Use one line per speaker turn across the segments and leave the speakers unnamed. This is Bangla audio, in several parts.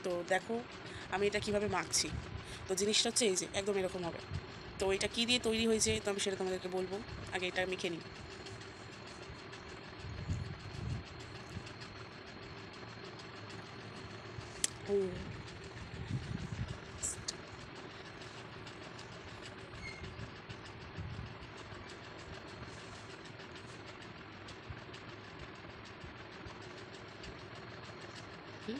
তো দেখো আমি এটা কিভাবে মাখছি। তো জিনিসটা হচ্ছে এই যে একদম এরকম হবে। তো এটা কী দিয়ে তৈরি হয়েছে তো আমি সেটা তোমাদেরকে বলবো, আগে এটা মেখে নিই। ও হুম,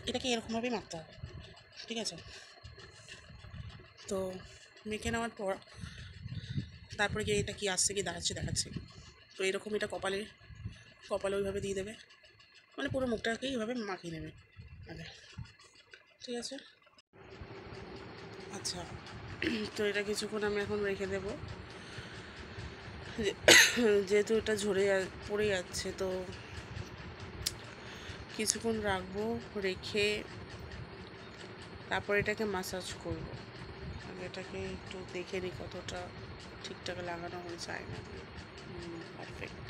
এটাকে এরকমভাবেই মাখতে হবে, ঠিক আছে? তো মেখে নেওয়ার পর তারপরে গিয়ে এটা কি আসছে কি দাঁড়াচ্ছে দেখাচ্ছি। তো এরকম এটা কপালে কপালে ওইভাবে দিয়ে দেবে, মানে পুরো মুখটাকে এইভাবে মাখিয়ে নেবে আগে, ঠিক আছে? আচ্ছা, তো এটা কিছুক্ষণ আমি এখন রেখে দেবো, যেহেতু এটা পড়ে যাচ্ছে, তো কিছুক্ষণ রাখবো, রেখে তারপর এটাকে মাসাজ করব। আগে এটাকে একটু দেখে নিই কতটা ঠিকঠাক লাগানো হয়েছে আয়না দিয়ে। পারফেক্ট।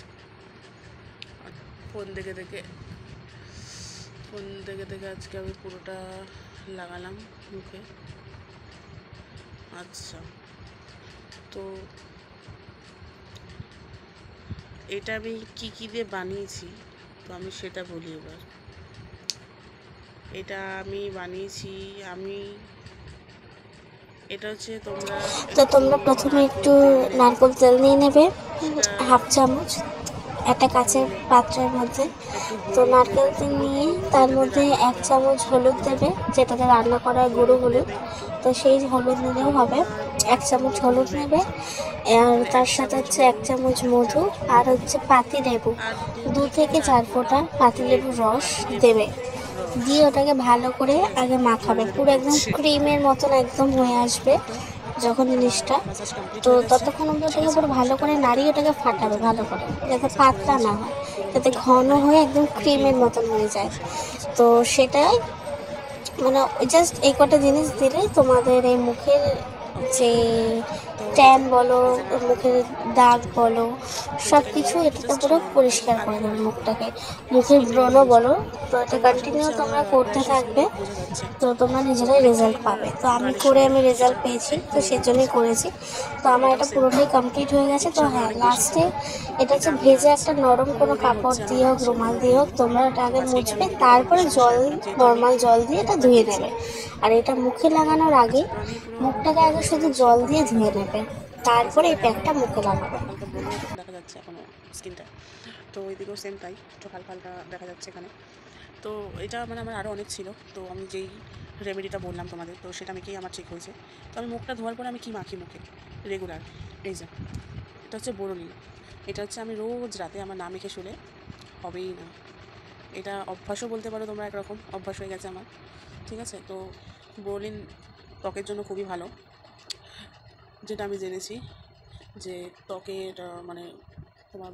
ফোন দেখে দেখে ফোন দেখে দেখে আজকে আমি পুরোটা লাগালাম মুখে। আচ্ছা, তো এটা আমি কী দিয়ে বানিয়েছি তো আমি সেটা বলি এবার। এটা আমি বানিয়েছি, এটা হচ্ছে তোমরা
তো
একটু
তোমরা প্রথমে
নারকেল
একটু
তেল নেবে,
নারকেল তেল নিয়ে নেবে,
সেটা
1/2 চামচ একটা কাঁচের
নিয়ে
পাত্রের মধ্যে।
একটু
তো
হলুদ
নারকেল
নেবে,
তেল নিয়ে তার
যেটাতে
মধ্যে
রান্না
1
করা হয়,
চামচ হলুদ দেবে, যেটাতে রান্না করার গুঁড়ো
হলুদ
হলুদ।
নেবে একটু,
তো সেই হলুদ নিলেও হবে।
আর
1 চামচ
মধু
হলুদ
নেবে এক
নেবে,
চামচ,
আর
মানে
তার
এক
সাথে
চামচ
হচ্ছে 1
হলুদ,
চামচ
এক
মধু,
চামচ
আর
মধু,
হচ্ছে পাতি লেবু,
আর
2 থেকে
2 থেকে
4
ফোঁটা
ফোঁটা পাতি লেবুর
লেবু,
রস
পাতিলেবুর
দেবে।
রস,
দিয়ে ওটাকে ভালো করে
ঠিক আছে?
আগে
ধরে
মাখাবে,
ধরে
পুরো একদম
বলছি।
ক্রিমের মতন একদম হয়ে আসবে
তো
যখন
আমার
জিনিসটা।
মাসাজ কমপ্লিট
তো
হয়ে গেছে,
ততক্ষণ অবধি
ঠিক
ওটাকে
আছে?
পুরো ভালো
সেটা
করে
আমি একটা
নাড়িয়ে ওটাকে ফাটাবে
পদ্ধতি
ভালো
দেখাবো।
করে,
তো
যাতে
মাসাজ করে
পাতলা
নিয়েছি
না হয়,
পুরো
যাতে
মুখটা,
ঘন
এবারে
হয়ে একদম
আমি ক্রিম
ক্রিমের
করবো
মতন হয়ে যায়।
বসে, ঠিক আছে?
তো সেটাই, মানে জাস্ট এই কটা জিনিস দিলেই তোমাদের এই মুখের
ওকে,
যে
তো
ট্যান বলো,
এই জায়গাটা
মুখের
নিচে
দাগ
চলে যাবে,
বলো,
তো
সব
এটাকে
কিছু
নিয়ে
এটাতে
জাস্ট
পুরো
নর্মাল
পরিষ্কার করে
হালকা
দেবে মুখটাকে। মুখের
স্কিনে
ব্রণও
ইউজ
বলো।
করবো।
তো
তো
এটা
আশা
কন্টিনিউ
করছি আমার
তোমরা করতে
র্যাশেসগুলো
থাকবে,
বোঝা যাচ্ছে,
তো তোমরা নিজেরাই
অনেকটাই
রেজাল্ট পাবে। তো আমি
গালের
করে
সঙ্গে
আমি
যেটা
রেজাল্ট পেয়েছি, তো
মিলে
সেজন্যই
যাচ্ছে।
করেছি। তো
তো
আমার
এটাও
এটা
সেম,
পুরোটাই কমপ্লিট হয়ে গেছে।
এর
তো
জন্য
হ্যাঁ,
অনেক বেশি
লাস্টে
ভালো।
এটা
এটা
হচ্ছে
আমি
ভেজে
আজ
একটা নরম কোনো
15 দিন
কাপড়
হচ্ছে আমি
দিয়ে হোক,
লাগাচ্ছি,
রুমাল
এখনো
দিয়ে হোক,
কমিনি।
তোমরা ওটা
তো
আগে
আজকে
মুছবে,
আমি ভিডিওটা
তারপরে
তোমাদের সাথে
জল,
শেয়ার করলাম, যেহেতু আমি
নর্মাল জল দিয়ে এটা
মুখটা
ধুয়ে
দিয়েছি।
নেবে। আর এটা মুখে লাগানোর আগে
আচ্ছা, তো আমি পুরো
মুখটাকে
মুখটা
আগে শুধু
মাসাজ
জল দিয়ে
কমপ্লিট
ধুয়ে
করে
নেবে,
এই
তারপরে এই
যেখানে আমার
প্যাকটা মুখে লাগাবে।
হালকা ব্রণ দেখা যাচ্ছে এখনো স্কিনটা, তো ওইদিকেও সেম তাই, একটু হালকা হালকা দেখা যাচ্ছে এখানে। তো এটা মানে আমার আরও অনেক ছিল, তো আমি যেই রেমেডিটা বললাম তোমাদের, তো সেটা মেখেই আমার ঠিক হয়েছে। তো আমি মুখটা ধোয়ার পরে আমি কী মাখি মুখে রেগুলার, এই যে এটা হচ্ছে বোরোলিন। এটা হচ্ছে আমি রোজ রাতে আমার না মেখে শুলে হবেই না। এটা অভ্যাসও বলতে পারো তোমরা, একরকম অভ্যাস হয়ে গেছে আমার, ঠিক আছে? তো বোরোলিন ত্বকের জন্য খুবই ভালো, যেটা আমি জেনেছি, যে ত্বকের মানে তোমার